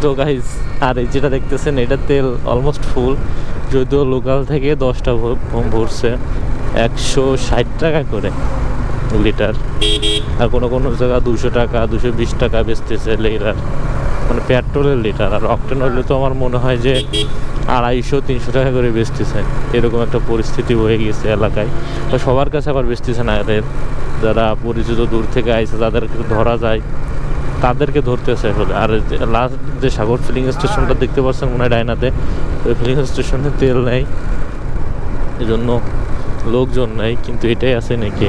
তো গাইস, আর এই যেটা দেখতেছেন এটা তেল অলমোস্ট ফুল, যদিও লোকাল থেকে 10টা ভরছে 160 টাকা করে লিটার, আর কোনো কোনো জায়গা 200 টাকা 220 টাকা বেচতেছে লিটার, মানে পেট্রোলের লিটার। আর অকটেন হলে তো আমার মনে হয় যে 250-300 টাকা করে বেচতেছে, এরকম একটা পরিস্থিতি হয়ে গেছে এলাকায়। তো সবার কাছে আবার বেচতেছে না, এদের যারা পরিচিত দূর থেকে আইসে যাদেরকে ধরা যায় তাদেরকে ধরতেছে আসলে। আর লাস্ট যে সাগর ফিলিং স্টেশনটা দেখতে পাচ্ছেন মনে হয় ডাইনাতে, ওই ফিলিং স্টেশনে তেল নেই, এই জন্য লোকজন নেই। কিন্তু এটাই আছে নাকি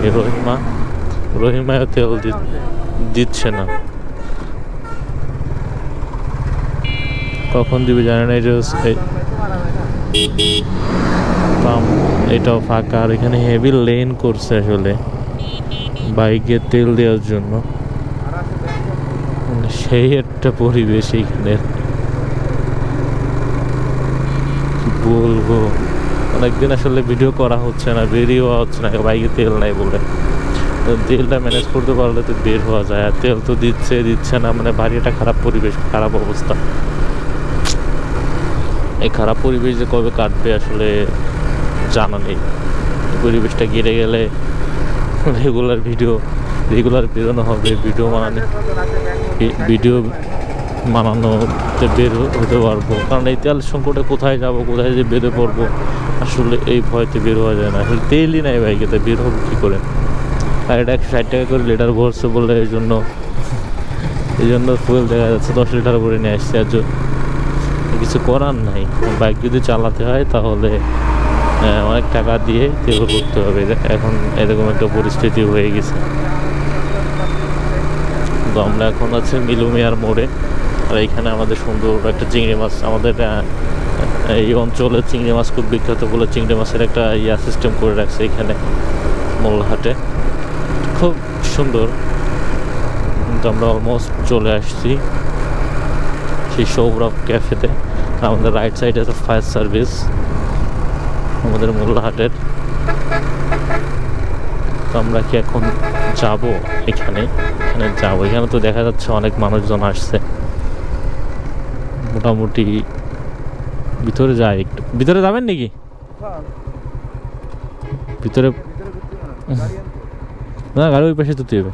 রহিমায়ও তেল দিচ্ছে না, কখন দিবে জানে না। এটাও ফাঁকা, আর এখানে হেভি লেন করছে আসলে বাইকে তেল দেওয়ার জন্য, সেই একটা পরিবেশ এইখানে বলবো। অনেকদিন আসলে ভিডিও করা হচ্ছে না, বেরিয়ে হচ্ছে না, বাইকে তেল নাই বলে। তো তেলটা ম্যানেজ করতে পারলে তো বের হওয়া যায়, আর তেল তো দিচ্ছে না, মানে ভারী একটা খারাপ পরিবেশ, খারাপ অবস্থা। এই খারাপ পরিবেশ যে কবে কাটবে আসলে জানা নেই। পরিবেশটা গেড়ে গেলে রেগুলার বেরোনো হবে, ভিডিও মানানোতে বের হতে পারবো। কারণ এই তেল সংকটে কোথায় যাব, কোথায় যে বেরো পড়বো, আসলে এই ভয়তে বের হওয়া যায় না। আসলে তেলই নাই বাইকেতে, বের হবো কী করে। আর এটা 160 টাকা করে লিটার ভরছে বলে এই জন্য ফুয়েল দেখা যাচ্ছে 10 লিটার করে নিয়ে আসছে। আর কিছু করার নাই, বাইক যদি চালাতে হয় তাহলে অনেক টাকা দিয়ে তেল করতে হবে। এখন এরকম একটা পরিস্থিতি হয়ে গেছে। তো আমরা এখন আছি মিলুমিয়ার মোড়ে, আর এইখানে আমাদের সুন্দর একটা চিংড়ি মাছ, আমাদের এই অঞ্চলে চিংড়ি মাছ খুব বিখ্যাত বলে চিংড়ি মাছের একটা সিস্টেম করে রাখছে এখানে মোল্লাহাটে, খুব সুন্দর। কিন্তু আমরা অলমোস্ট চলে আসছি সেই সৌরভ ক্যাফেতে। আমাদের রাইট সাইডে আছে ফায়ার সার্ভিস আমাদের মোল্লাহাটের। তো আমরা কি এখন যাব এখানে যাবো। এখানে তো দেখা যাচ্ছে অনেক মানুষজন আসছে, মোটামুটি ভিতরে যাই। একটু ভিতরে যাবেন নাকি? ভিতরে না, গাড়ি ওই পাশে তুলতে হবে।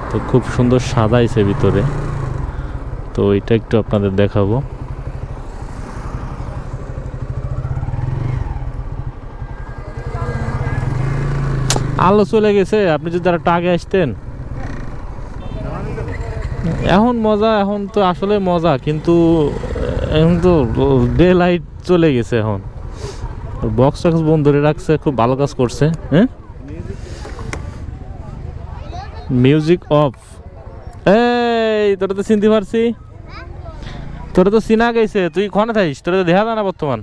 তো খুব সুন্দর সাজাইছে ভিতরে, তো এটা একটু আপনাদের দেখাবো। আলো চলে গেছে, আপনি যদি আরেকটু আগে আসতেন। এখন মজা, এখন তো আসলে মজা, কিন্তু এখন তো ডে লাইট চলে গেছে। এখন বক্স টক্স বন্ধ ধরে রাখছে, খুব ভালো কাজ করছে। হ্যাঁ, মিউজিক অফ। এই তোরা তো চিনতে পারছি, তোরা তো চিনা গেছে। তুই ক্ষণে থাইস, তোরা তো দেখা যায় না বর্তমান,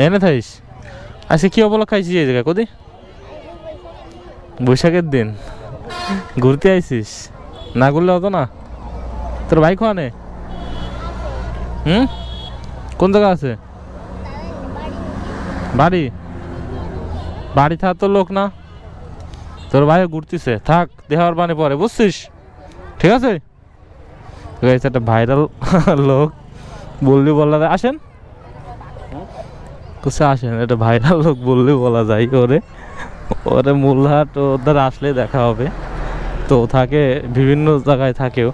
এনে থাইস। আজকে কি অবলক খাইছি এই জায়গায়? কদি বৈশাখের দিন ঘুরতে আইসিস, না ঘুরলে হতো না। তোর ভাই খোয়ানে কোন জায়গা আছে? বাড়ি থাক তোর লোক না, তোর ভাই ঘুরতেছে, থাক দেহার বানে পরে, বুঝছিস? ঠিক আছে, একটা ভাইরাল লোক বললে বলা যায়। আসেন আসেন, এটা ভাইরাল লোক বললে বলা যায়। ওরে মোল্লাহাট ওদের আসলে দেখা হবে। তো থাকে বিভিন্ন জায়গায় থাকেও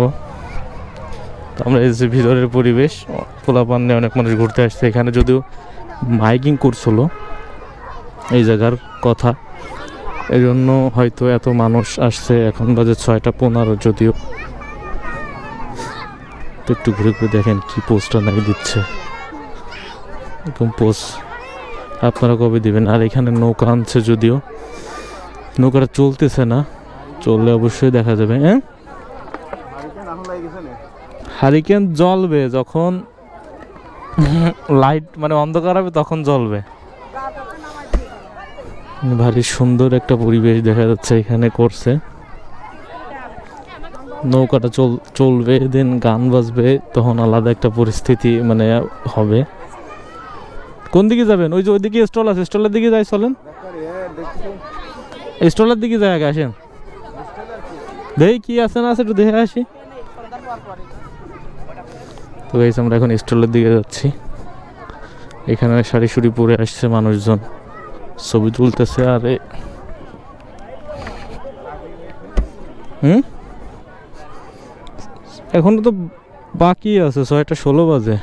ও। তো আমরা এই যে ভিতরের পরিবেশ, পোলাপান নিয়ে অনেক মানুষ ঘুরতে আসছে এখানে, যদিও মাইকিং করছিল এই জায়গার কথা, এই জন্য হয়তো এত মানুষ আসছে। এখন বাজে 6:15, যদিও। তো একটু ঘুরে ঘুরে দেখেন কি পোস্টার নাকি দিচ্ছে, এরকম পোস্ট আপনারা কবে দিবেন। আর এখানে নৌকা আনছে, যদিও নৌকাটা চলতেছে না, চললে অবশ্যই দেখা যাবে। হ্যাঁ, হারিকেন জ্বলবে যখন লাইট মানে অন্ধকার হবে, তখন জ্বলবে। ভারী সুন্দর একটা পরিবেশ দেখা যাচ্ছে এখানে করছে। নৌকাটা চলবে, দেন গান বাজবে, তখন আলাদা একটা পরিস্থিতি মানে হবে। কোন দিকে যাবেন? ওই যে ওইদিকে স্টল আছে, স্টলের দিকে যাই, চলেন স্টলের দিকে যাই, আগে আসেন, দেখি কি আছে না আছে একটু দেখে আসি। তো গাইস আমরা এখন স্টলের দিকে যাচ্ছি। এখানে সারি সুরি পরে আসছে মানুষজন, ছবি তুলতেছে। আরে এখনো তো বাকি আছে, 6:16 বাজে।